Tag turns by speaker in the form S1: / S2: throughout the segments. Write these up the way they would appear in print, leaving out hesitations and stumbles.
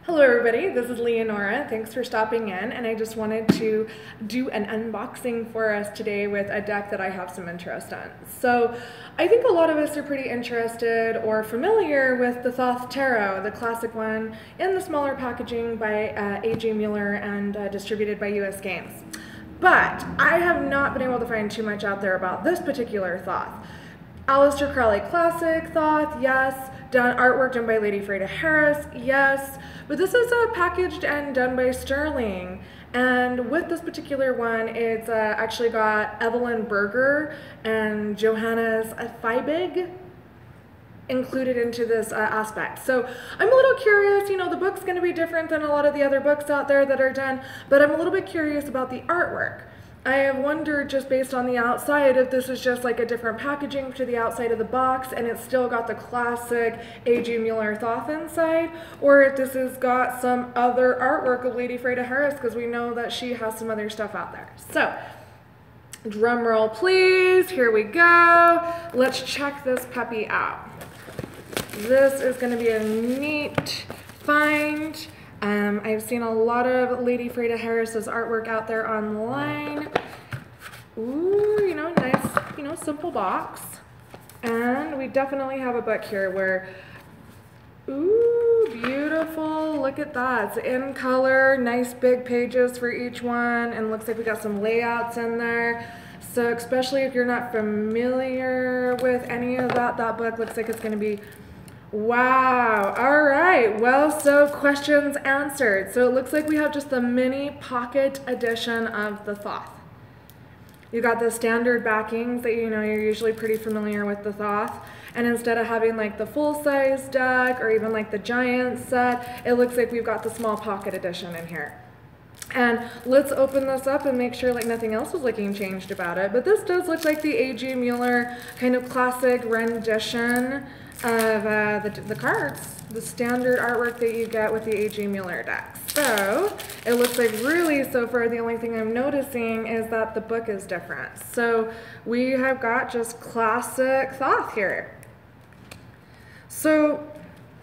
S1: Hello everybody, this is Leonora. Thanks for stopping in, and I just wanted to do an unboxing for us today with a deck that I have some interest in. So I think a lot of us are pretty interested or familiar with the Thoth Tarot, the classic one in the smaller packaging by AGmuller and distributed by US Games. But I have not been able to find too much out there about this particular Thoth. Aleister Crowleys classic Thoth, yes. Artwork done by Lady Freida Harris, yes. But this is packaged and done by Sterling. And with this particular one, it's actually got Evelyn Berger and Johannes Feibig included into this aspect. So I'm a little curious, you know, the book's going to be different than a lot of the other books out there that are done, but I'm a little bit curious about the artwork. I have wondered, just based on the outside, if this is just like a different packaging to the outside of the box and it's still got the classic AGmuller Thoth inside, or if this has got some other artwork of Lady Freida Harris, because we know that she has some other stuff out there. So, drum roll please, here we go. Let's check this puppy out. This is going to be a neat find. I've seen a lot of Lady Freida Harris's artwork out there online. Ooh, you know, nice, you know, simple box. And we definitely have a book here where, ooh, beautiful, look at that. It's in color, nice big pages for each one, and looks like we got some layouts in there. So especially if you're not familiar with any of that, that book looks like it's going to be wow. All right. Well, so questions answered. So it looks like we have just the mini pocket edition of the Thoth. You got the standard backings that you know you're usually pretty familiar with the Thoth. And instead of having like the full-size deck or even like the giant set, it looks like we've got the small pocket edition in here. And let's open this up and make sure like nothing else is looking changed about it. But this does look like the AGmuller kind of classic rendition of the cards, the standard artwork that you get with the AGmuller deck. So it looks like really so far the only thing I'm noticing is that the book is different. So we have got just classic Thoth here. So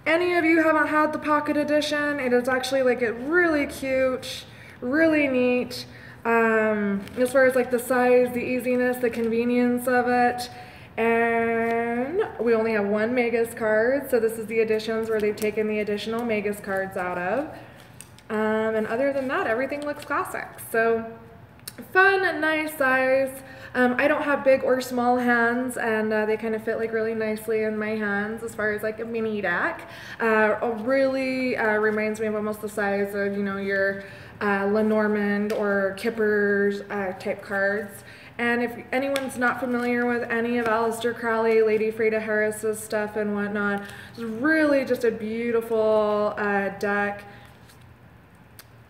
S1: any of you haven't had the pocket edition, it is actually like it really cute, really neat. As far as like the size, the easiness, the convenience of it. And we only have one Magus card, so this is the editions where they've taken the additional Magus cards out of. And other than that, everything looks classic. So fun, nice size. I don't have big or small hands, and they kind of fit like really nicely in my hands as far as like a mini deck. Really reminds me of almost the size of, you know, your Lenormand or Kipper's type cards. And if anyone's not familiar with any of Aleister Crowleys, Lady Freida Harris's stuff and whatnot, it's really just a beautiful deck.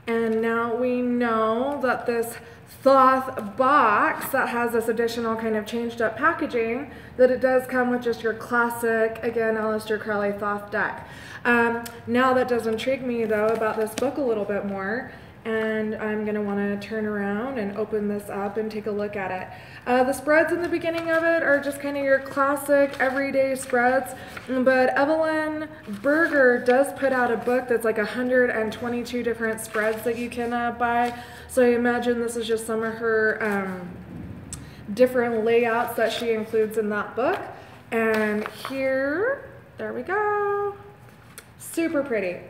S1: And now we know that this Thoth box that has this additional kind of changed up packaging, that it does come with just your classic, again, Aleister Crowleys Thoth deck. Now that does intrigue me though about this book a little bit more. And I'm going to want to turn around and open this up and take a look at it. The spreads in the beginning of it are just kind of your classic everyday spreads, but Evelyn Berger does put out a book that's like 122 different spreads that you can buy. So I imagine this is just some of her different layouts that she includes in that book. And here, there we go. Super pretty.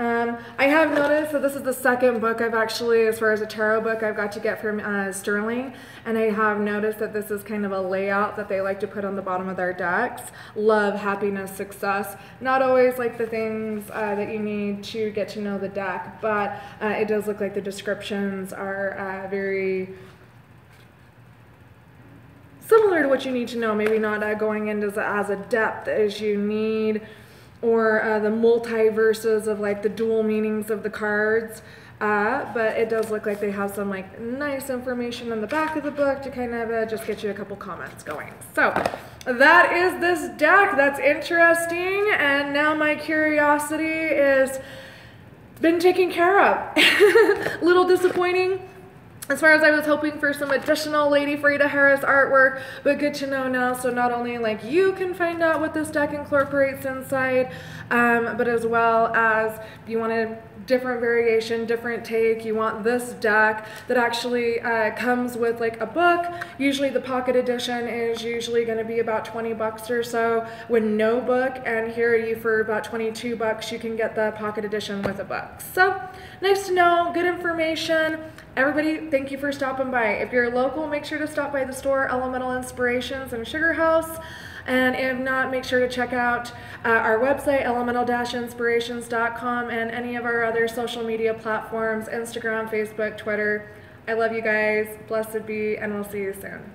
S1: I have noticed that this is the second book I've actually, as far as a tarot book, I've got to get from Sterling, and I have noticed that this is kind of a layout that they like to put on the bottom of their decks. Love, happiness, success. Not always like the things that you need to get to know the deck, but it does look like the descriptions are very similar to what you need to know, maybe not going into as a depth as you need, or the multiverses of like the dual meanings of the cards, but it does look like they have some like nice information on the back of the book to kind of just get you a couple comments going. So that is this deck. That's interesting, and now my curiosity is been taken care of. Little disappointing As far as I was hoping for some additional Lady Freida Harris artwork, but good to know now, so not only like you can find out what this deck incorporates inside, but as well as you want a different variation, different take, you want this deck that actually comes with like a book. Usually the pocket edition is usually going to be about 20 bucks or so with no book, and here you for about 22 bucks you can get the pocket edition with a book. So nice to know, good information. Everybody, thank you for stopping by. If you're local, make sure to stop by the store, Elemental Inspirations in Sugar House. And if not, make sure to check out our website, elemental-inspirations.com, and any of our other social media platforms, Instagram, Facebook, Twitter. I love you guys. Blessed be, and we'll see you soon.